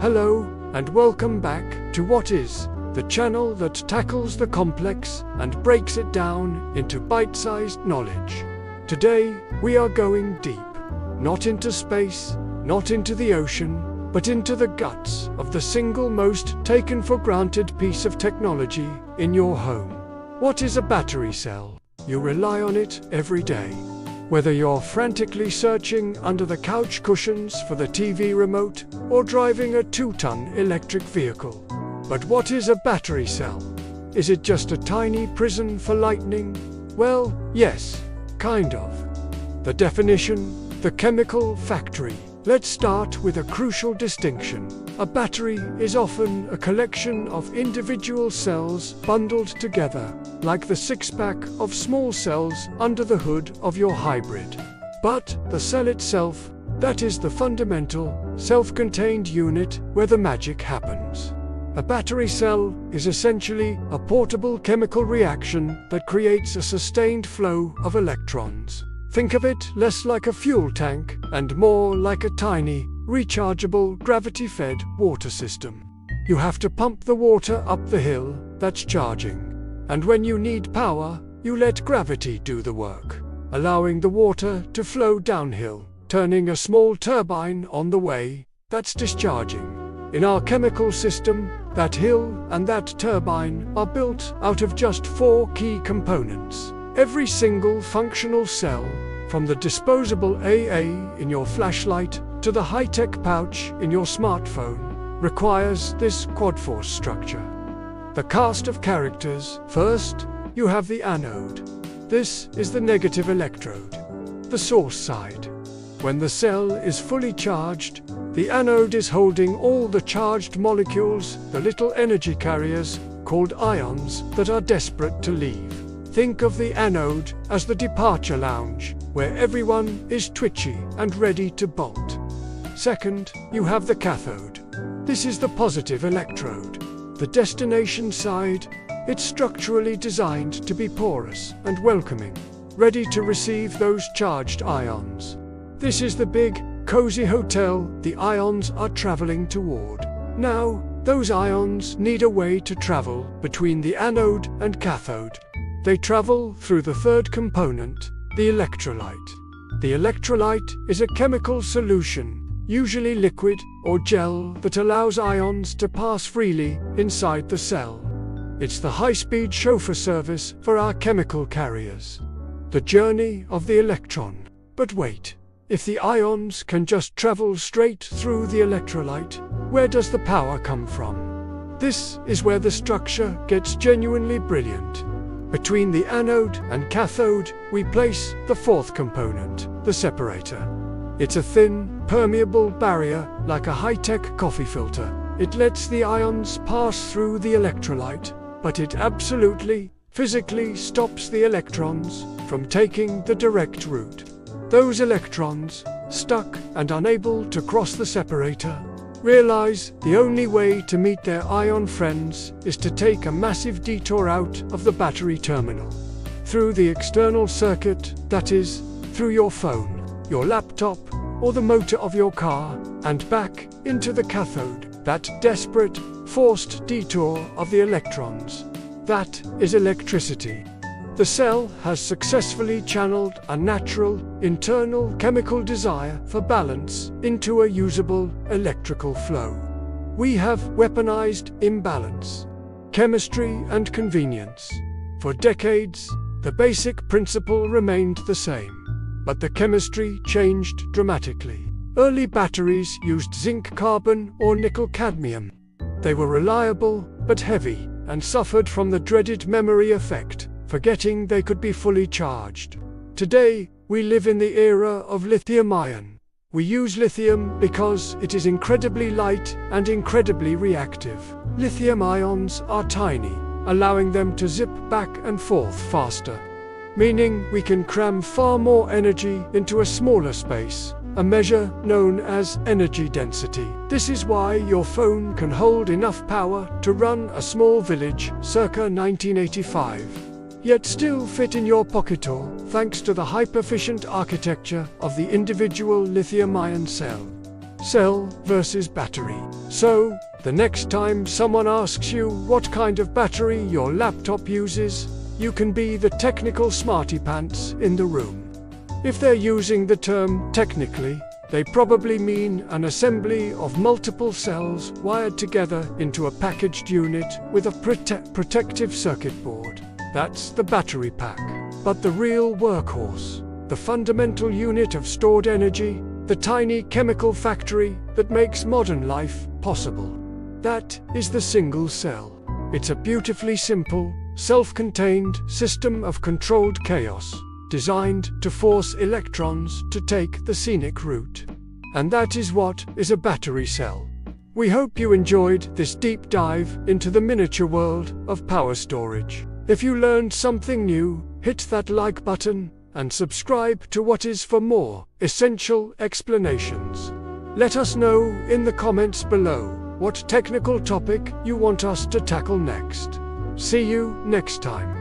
Hello, and welcome back to What Is, the channel that tackles the complex and breaks it down into bite-sized knowledge. Today, we are going deep, not into space, not into the ocean, but into the guts of the single most taken for granted piece of technology in your home. What is a battery cell? You rely on it every day. Whether you're frantically searching under the couch cushions for the TV remote or driving a 2-ton electric vehicle. But what is a battery cell? Is it just a tiny prison for lightning? Well, yes, kind of. The definition, the chemical factory. Let's start with a crucial distinction. A battery is often a collection of individual cells bundled together, like the six-pack of small cells under the hood of your hybrid. But the cell itself, that is the fundamental, self-contained unit where the magic happens. A battery cell is essentially a portable chemical reaction that creates a sustained flow of electrons. Think of it less like a fuel tank and more like a tiny, rechargeable, gravity-fed water system. You have to pump the water up the hill, that's charging. And when you need power, you let gravity do the work, allowing the water to flow downhill, turning a small turbine on the way, that's discharging. In our chemical system, that hill and that turbine are built out of just 4 key components. Every single functional cell, from the disposable AA in your flashlight to the high-tech pouch in your smartphone, requires this quad-force structure. The cast of characters. First, you have the anode. This is the negative electrode, the source side. When the cell is fully charged, the anode is holding all the charged molecules, the little energy carriers, called ions, that are desperate to leave. Think of the anode as the departure lounge, where everyone is twitchy and ready to bolt. Second, you have the cathode. This is the positive electrode, the destination side. It's structurally designed to be porous and welcoming, ready to receive those charged ions. This is the big, cozy hotel the ions are traveling toward. Now, those ions need a way to travel between the anode and cathode. They travel through the third component, the electrolyte. The electrolyte is a chemical solution, usually liquid or gel, that allows ions to pass freely inside the cell. It's the high-speed chauffeur service for our chemical carriers. The journey of the electron. But wait, if the ions can just travel straight through the electrolyte, where does the power come from? This is where the structure gets genuinely brilliant. Between the anode and cathode, we place the fourth component, the separator. It's a thin, permeable barrier, like a high-tech coffee filter. It lets the ions pass through the electrolyte, but it absolutely, physically stops the electrons from taking the direct route. Those electrons, stuck and unable to cross the separator, realize the only way to meet their ion friends is to take a massive detour out of the battery terminal, through the external circuit, that is, through your phone, your laptop, or the motor of your car, and back into the cathode, that desperate, forced detour of the electrons. That is electricity. The cell has successfully channeled a natural, internal chemical desire for balance into a usable electrical flow. We have weaponized imbalance, chemistry and convenience. For decades, the basic principle remained the same, but the chemistry changed dramatically. Early batteries used zinc-carbon or nickel-cadmium. They were reliable but heavy and suffered from the dreaded memory effect, forgetting they could be fully charged. Today, we live in the era of lithium-ion. We use lithium because it is incredibly light and incredibly reactive. Lithium ions are tiny, allowing them to zip back and forth faster, meaning we can cram far more energy into a smaller space, a measure known as energy density. This is why your phone can hold enough power to run a small village circa 1985. Yet still fit in your pocket, thanks to the hyper-efficient architecture of the individual lithium-ion cell. cell versus battery. So, the next time someone asks you what kind of battery your laptop uses, you can be the technical smarty pants in the room. If they're using the term technically, they probably mean an assembly of multiple cells wired together into a packaged unit with a protective circuit board. That's the battery pack. But the real workhorse, the fundamental unit of stored energy, the tiny chemical factory that makes modern life possible, that is the single cell. It's a beautifully simple, self-contained system of controlled chaos, designed to force electrons to take the scenic route. And that is what is a battery cell. We hope you enjoyed this deep dive into the miniature world of power storage. If you learned something new, hit that like button and subscribe to What Is for more essential explanations. Let us know in the comments below what technical topic you want us to tackle next. See you next time.